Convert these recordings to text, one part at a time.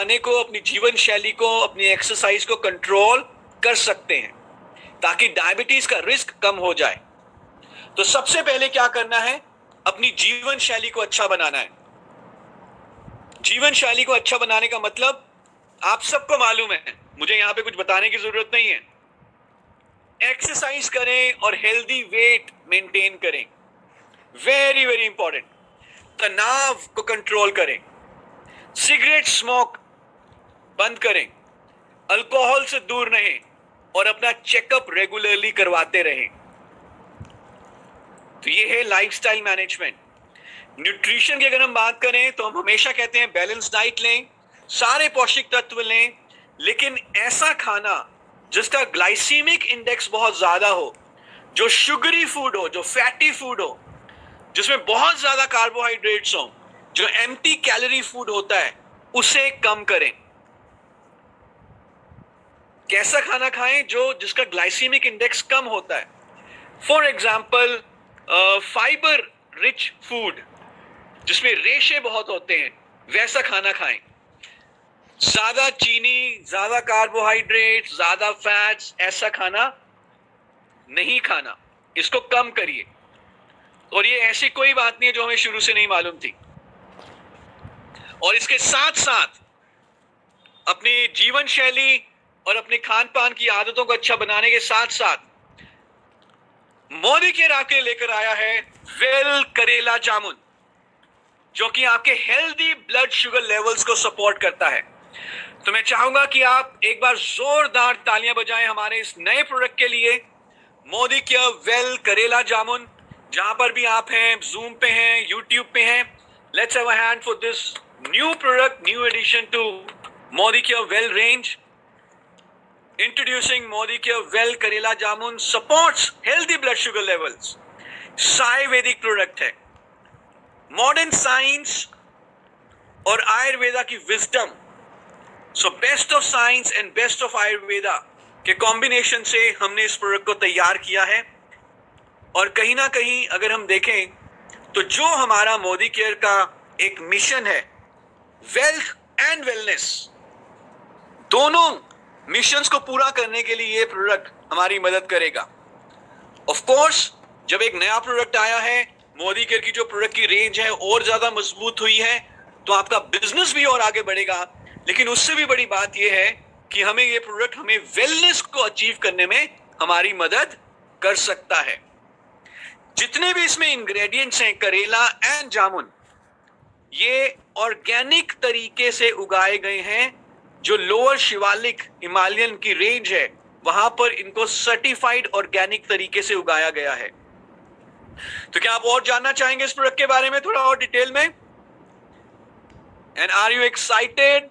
खाने को, अपनी जीवन शैली को, अपनी एक्सरसाइज को कंट्रोल कर सकते हैं ताकि डायबिटीज का रिस्क कम हो जाए। तो सबसे पहले क्या करना है, अपनी जीवन शैली को अच्छा बनाना है। जीवन शैली को अच्छा बनाने का मतलब आप सबको मालूम है, मुझे यहां पे कुछ बताने की जरूरत नहीं है। एक्सरसाइज करें और हेल्दी वेट मेंटेन करें, वेरी वेरी इंपॉर्टेंट। तनाव को कंट्रोल करें, सिगरेट स्मोक बंद करें, अल्कोहल से दूर रहें और अपना चेकअप रेगुलरली करवाते रहें। तो ये है लाइफस्टाइल मैनेजमेंट। न्यूट्रिशन की अगर हम बात करें तो हम हमेशा कहते हैं बैलेंस डाइट लें, सारे पौष्टिक तत्व लें, लेकिन ऐसा खाना जिसका ग्लाइसीमिक इंडेक्स बहुत ज्यादा हो, जो शुगरी फूड हो, जो फैटी फूड हो, जिसमें बहुत ज्यादा कार्बोहाइड्रेट्स हो, जो एम्प्टी कैलोरी फूड होता है, उसे कम करें। कैसा खाना खाएं जो जिसका ग्लाइसीमिक इंडेक्स कम होता है। For example fibre rich food जिसमें रेशे बहुत होते हैं, वैसा खाना खाएं। ज्यादा चीनी, ज्यादा कार्बोहाइड्रेट, ज्यादा फैट्स, ऐसा खाना नहीं खाना, इसको कम करिए। और ये ऐसी कोई बात नहीं है जो हमें शुरू से नहीं मालूम थी। और इसके साथ साथ अपनी जीवन शैली और अपने खान पान की आदतों को अच्छा बनाने के साथ साथ मोदी केयर आपके लेकर आया है वेल करेला जामुन, जो कि आपके हेल्दी ब्लड शुगर लेवल्स को सपोर्ट करता है। तो मैं चाहूंगा कि आप एक बार जोरदार तालियां बजाएं हमारे इस नए प्रोडक्ट के लिए, मोदी केयर वेल करेला जामुन। जहां पर भी आप हैं, जूम पे हैं, यूट्यूब पे हैं, let's have a hand for this new product, new addition to Modi Care Well range. Introducing Modi Care Well Karela Jamun supports healthy blood sugar levels. Ayurvedic product है, मॉडर्न साइंस और आयुर्वेदा की wisdom, so best of science and best of Ayurveda के combination से हमने इस product को तैयार किया है। और कहीं ना कहीं अगर हम देखें तो जो हमारा मोदी केयर का एक मिशन है, वेल्थ एंड वेलनेस, दोनों मिशंस को पूरा करने के लिए ये प्रोडक्ट हमारी मदद करेगा। ऑफ कोर्स जब एक नया प्रोडक्ट आया है, मोदी केयर की जो प्रोडक्ट की रेंज है और ज्यादा मजबूत हुई है, तो आपका बिजनेस भी और आगे बढ़ेगा। लेकिन उससे भी बड़ी बात यह है कि हमें ये प्रोडक्ट हमें वेलनेस को अचीव करने में हमारी मदद कर सकता है। जितने भी इसमें इंग्रेडिएंट्स हैं करेला एंड जामुन, ये ऑर्गेनिक तरीके से उगाए गए हैं। जो लोअर शिवालिक हिमालयन की रेंज है, वहां पर इनको सर्टिफाइड ऑर्गेनिक तरीके से उगाया गया है। तो क्या आप और जानना चाहेंगे इस प्रोडक्ट के बारे में थोड़ा और डिटेल में? And are you excited?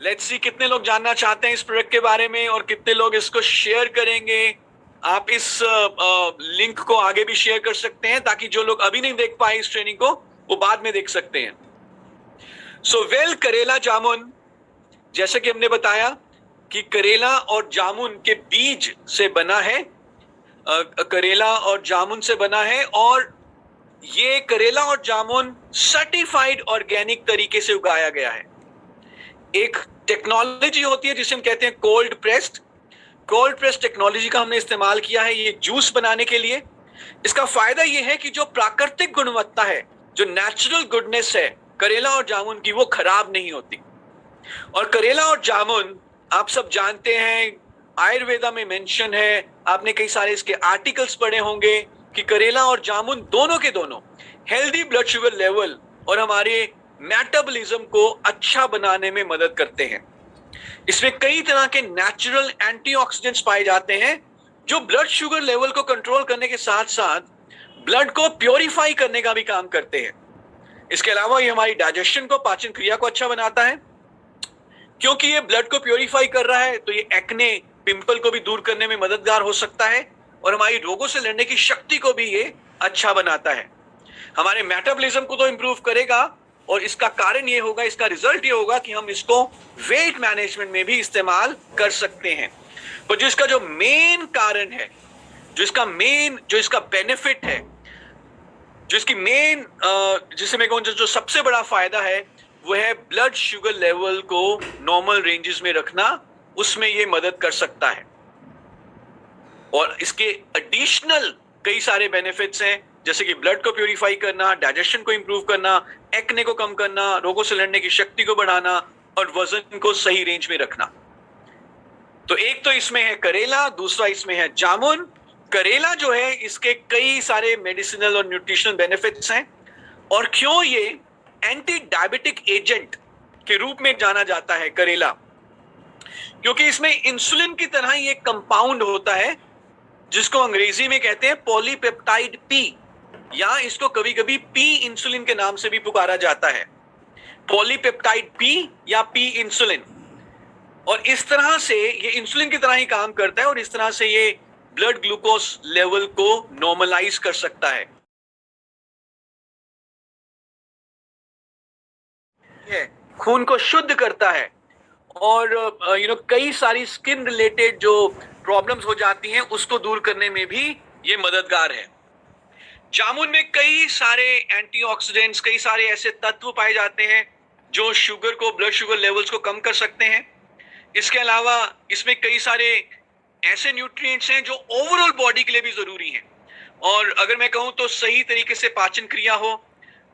Let's see कितने लोग जानना चाहते हैं इस प्रोडक्ट के बारे में और कितने लोग इसको शेयर करेंगे। आप इस लिंक को आगे भी शेयर कर सकते हैं ताकि जो लोग अभी नहीं देख पाए इस ट्रेनिंग को, वो बाद में देख सकते हैं। सो वेल करेला जामुन, जैसे कि हमने बताया कि करेला और जामुन के बीज से बना है, करेला और जामुन से बना है, और ये करेला और जामुन सर्टिफाइड ऑर्गेनिक तरीके से उगाया गया है। एक टेक्नोलॉजी होती है जिसे हम कहते हैं कोल्ड प्रेस्ड टेक्नोलॉजी का हमने इस्तेमाल किया है ये जूस बनाने के लिए। इसका फायदा ये है कि जो प्राकृतिक गुणवत्ता है, जो नेचुरल गुडनेस है करेला और जामुन की, वो खराब नहीं होती। और करेला और जामुन आप सब जानते हैं, आयुर्वेदा में मेंशन है, आपने कई सारे इसके आर्टिकल्स पढ़े होंगे कि करेला और जामुन दोनों के दोनों हेल्दी ब्लड शुगर लेवल और हमारे मेटाबॉलिज्म को अच्छा बनाने में मदद करते हैं। इसमें कई तरह के नेचुरल एंटीऑक्सीडेंट्स पाए जाते हैं जो ब्लड शुगर लेवल को कंट्रोल करने के साथ साथ ब्लड को प्योरीफाई करने का भी काम करते हैं। इसके अलावा ये हमारी डाइजेशन को, पाचन क्रिया को अच्छा बनाता है। क्योंकि ये ब्लड को प्योरीफाई कर रहा है तो ये एक्ने, पिंपल को भी दूर करने में मददगार हो सकता है और हमारी रोगों से लड़ने की शक्ति को भी ये अच्छा बनाता है। हमारे मेटाबॉलिज्म को तो इंप्रूव करेगा और इसका कारण ये होगा, इसका रिजल्ट ये होगा कि हम इसको वेट मैनेजमेंट में भी इस्तेमाल कर सकते हैं। तो जो इसका जो मेन कारण है, जो इसका बेनिफिट है, जो इसकी मेन, जिसे मैं कहूँ जो सबसे बड़ा फायदा है, वो है ब्लड शुगर लेवल को नॉर्मल रेंजेस में रखना, उसमें ये मदद कर सकता है। और इसके एडिशनल कई सारे बेनिफिट्स हैं, जैसे कि ब्लड को प्यूरिफाई करना, डाइजेशन को इंप्रूव करना, एक्ने को कम करना, रोगों से लड़ने की शक्ति को बढ़ाना और वजन को सही रेंज में रखना। तो एक तो इसमें है करेला, दूसरा इसमें है जामुन। करेला जो है इसके कई सारे मेडिसिनल और न्यूट्रिशनल बेनिफिट्स हैं। और क्यों ये एंटी डायबिटिक एजेंट के रूप में जाना जाता है करेला, क्योंकि इसमें इंसुलिन की तरह ही एक कंपाउंड होता है जिसको अंग्रेजी में कहते हैं पॉलीपेप्टाइड पी, या इसको कभी कभी पी इंसुलिन के नाम से भी पुकारा जाता है, पॉलीपेप्टाइड पी या पी इंसुलिन। और इस तरह से ये इंसुलिन की तरह ही काम करता है और इस तरह से ये ब्लड ग्लूकोज लेवल को नॉर्मलाइज कर सकता है। ये खून को शुद्ध करता है और कई सारी स्किन रिलेटेड जो प्रॉब्लम्स हो जाती हैं उसको दूर करने में भी ये मददगार है। जामुन में कई सारे एंटीऑक्सीडेंट्स, कई सारे ऐसे तत्व पाए जाते हैं जो शुगर को, ब्लड शुगर लेवल्स को कम कर सकते हैं। इसके अलावा इसमें कई सारे ऐसे न्यूट्रिएंट्स हैं जो ओवरऑल बॉडी के लिए भी जरूरी हैं। और अगर मैं कहूं तो सही तरीके से पाचन क्रिया हो,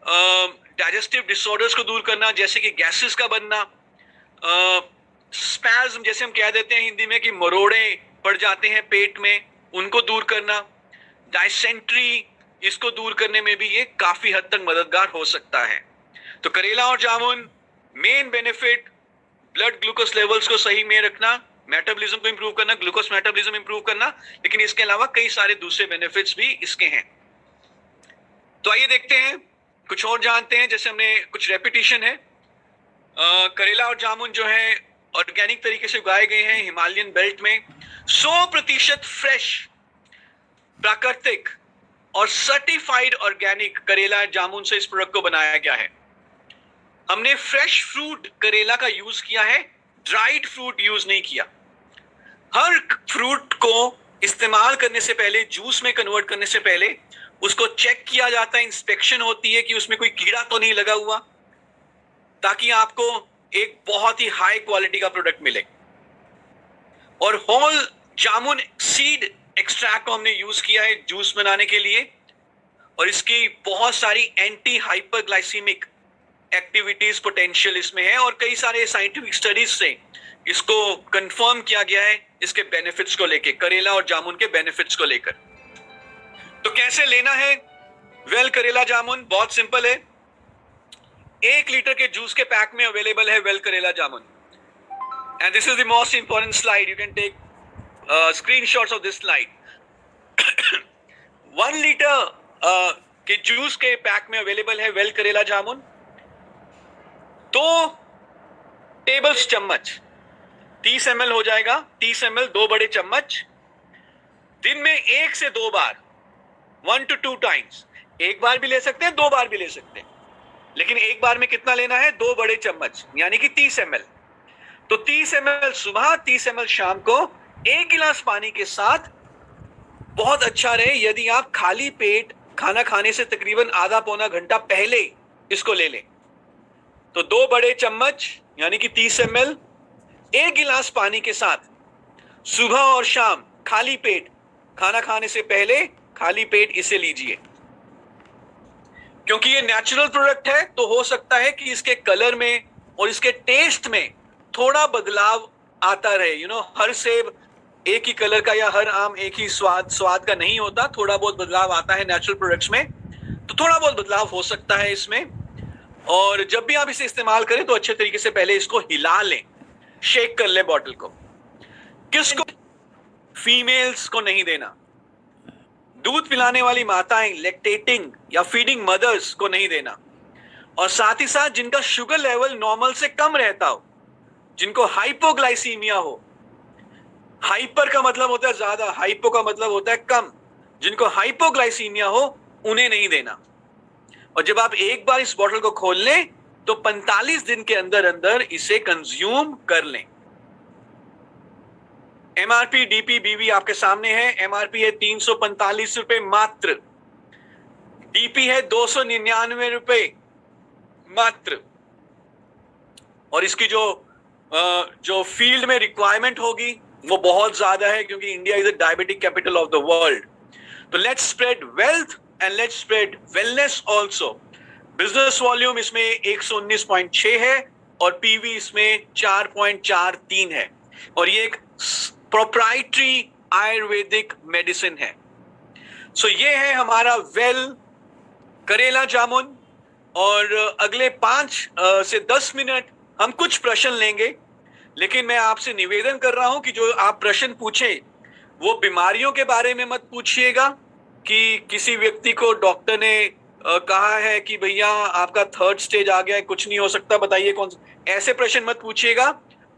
डाइजेस्टिव डिसऑर्डर्स को दूर करना, जैसे कि गैसेस का बनना, स्पैज्म जैसे हम कह देते हैं हिंदी में कि मरोड़े पड़ जाते हैं पेट में, उनको दूर करना, डायसेंट्री, इसको दूर करने में भी ये काफी हद तक मददगार हो सकता है। तो करेला और जामुन main benefit blood glucose levels को सही में रखना, मेटाबॉलिज्म को इंप्रूव करना, ग्लूकोज मेटाबॉलिज्म इंप्रूव करना, लेकिन इसके अलावा कई सारे दूसरे बेनिफिट्स भी इसके हैं। तो आइए देखते हैं, कुछ और जानते हैं। जैसे हमने कुछ रेपिटेशन है, करेला और जामुन जो है ऑर्गेनिक तरीके से उगाए गए हैं हिमालयन बेल्ट में। 100% फ्रेश, प्राकृतिक और सर्टिफाइड ऑर्गेनिक करेला जामुन से इस प्रोडक्ट को बनाया गया है। हमने फ्रेश फ्रूट करेला का यूज किया है, ड्राइड फ्रूट यूज नहीं किया। हर फ्रूट को इस्तेमाल करने से पहले, जूस में कन्वर्ट करने से पहले उसको चेक किया जाता है, इंस्पेक्शन होती है कि उसमें कोई कीड़ा तो नहीं लगा हुआ, ताकि आपको एक बहुत ही हाई क्वालिटी का प्रोडक्ट मिले। और होल जामुन सीड एक्सट्रैक्ट को हमने यूज किया है जूस बनाने के लिए, और इसकी बहुत सारी एंटी हाइपरग्लाइसीमिक एक्टिविटीज पोटेंशियल इसमें है, और कई सारे साइंटिफिक स्टडीज से इसको कंफर्म किया गया है इसके बेनिफिट्स को लेके, करेला और जामुन के बेनिफिट्स को लेकर। तो कैसे लेना है वेल करेला जामुन? बहुत सिंपल है। 1 लीटर के जूस के पैक में अवेलेबल है वेल करेला जामुन। And this is the most important slide, you can take screenshots of this slide. 1 litre के जूस के पैक में अवेलेबल है वेल करेला जामुन। 2 टेबल चम्मच, 30 ml हो जाएगा, 30 ml 2 बड़े चम्मच। दिन में 1 से 2 बार, 1 to 2 टाइम्स। एक बार भी ले सकते हैं, 2 बार भी ले सकते हैं, लेकिन एक बार में कितना लेना है? 2 बड़े चम्मच, यानी कि 30 ml। तो 30 ml सुबह, 30 ml शाम को, 1 गिलास पानी के साथ। बहुत अच्छा रहे यदि आप खाली पेट खाना खाने से तकरीबन आधा पौना घंटा पहले इसको ले लें। तो 2 बड़े चम्मच यानी कि 30 ml 1 गिलास पानी के साथ सुबह और शाम खाली पेट, खाना खाने से पहले खाली पेट इसे लीजिए। क्योंकि ये नेचुरल प्रोडक्ट है तो हो सकता है कि इसके कलर में और इसके टेस्ट में थोड़ा बदलाव आता रहे। हर सेब एक ही कलर का या हर आम एक ही स्वाद का नहीं होता, थोड़ा बहुत बदलाव आता है नेचुरल प्रोडक्ट्स में, तो थोड़ा बहुत बदलाव हो सकता है इसमें। और जब भी आप इसे इस्तेमाल करें तो अच्छे तरीके से पहले इसको हिला लें, शेक कर ले बॉटल को। किसको? फीमेल्स को नहीं देना। दूध पिलाने वाली माताएं, लैक्टेटिंग या फीडिंग मदर्स को नहीं देना। और साथ ही साथ जिनका शुगर लेवल नॉर्मल से कम रहता हो, जिनको हाइपोग्लाइसीमिया हो। हाइपर का मतलब होता है ज्यादा, हाइपो का मतलब होता है कम। जिनको हाइपोग्लाइसीमिया हो उन्हें नहीं देना। और जब आप एक बार इस बोतल को खोल लें तो 45 दिन के अंदर अंदर इसे कंज्यूम कर लें। एमआरपी डीपी आपके सामने है। एमआरपी है 345 रुपए मात्र, डीपी है 299 रुपए मात्र। और इसकी जो फील्ड में रिक्वायरमेंट होगी वो बहुत ज्यादा है, क्योंकि India is the diabetic capital of the world. तो let's spread wealth and let's spread wellness also. Business volume इसमें 119.6 है और पीवी इसमें 4.43 है, और ये एक प्रोप्राइटरी आयुर्वेदिक मेडिसिन है। सो ये है हमारा वेल करेला जामुन। और अगले 5 से 10 मिनट हम कुछ प्रश्न लेंगे, लेकिन मैं आपसे निवेदन कर रहा हूं कि जो आप प्रश्न पूछे वो बीमारियों के बारे में मत पूछिएगा, कि किसी व्यक्ति को डॉक्टर ने कहा है कि भैया आपका 3rd स्टेज आ गया है, कुछ नहीं हो सकता, बताइए कौन सा, ऐसे प्रश्न मत पूछिएगा।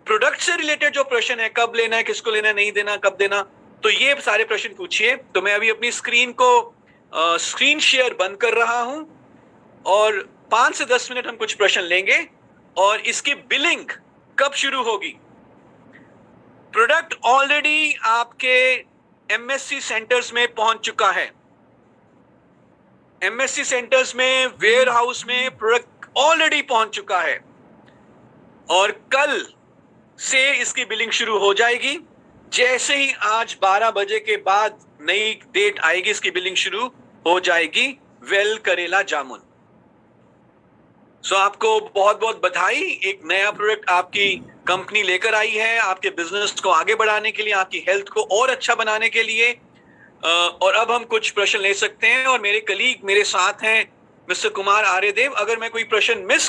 प्रोडक्ट से रिलेटेड जो प्रश्न है, कब लेना है, किसको लेना है, नहीं देना, कब देना, तो ये सारे प्रश्न पूछिए। तो मैं अभी अपनी स्क्रीन शेयर बंद कर रहा हूं और 5 से 10 मिनट हम कुछ प्रश्न लेंगे। और इसकी बिलिंग कब शुरू होगी? प्रोडक्ट ऑलरेडी आपके एमएससी सेंटर्स में पहुंच चुका है। एमएससी सेंटर्स में, वेयर हाउस में प्रोडक्ट ऑलरेडी पहुंच चुका है, और कल से इसकी बिलिंग शुरू हो जाएगी। जैसे ही आज 12 बजे के बाद नई डेट आएगी, इसकी बिलिंग शुरू हो जाएगी वेल करेला जामुन। सो आपको बहुत बहुत बधाई, एक नया प्रोडक्ट आपकी कंपनी लेकर आई है, आपके बिजनेस को आगे बढ़ाने के लिए, आपकी हेल्थ को और अच्छा बनाने के लिए। और अब हम कुछ प्रश्न ले सकते हैं, और मेरे कलीग मेरे साथ हैं मिस्टर कुमार आर्यदेव। अगर मैं कोई प्रश्न मिस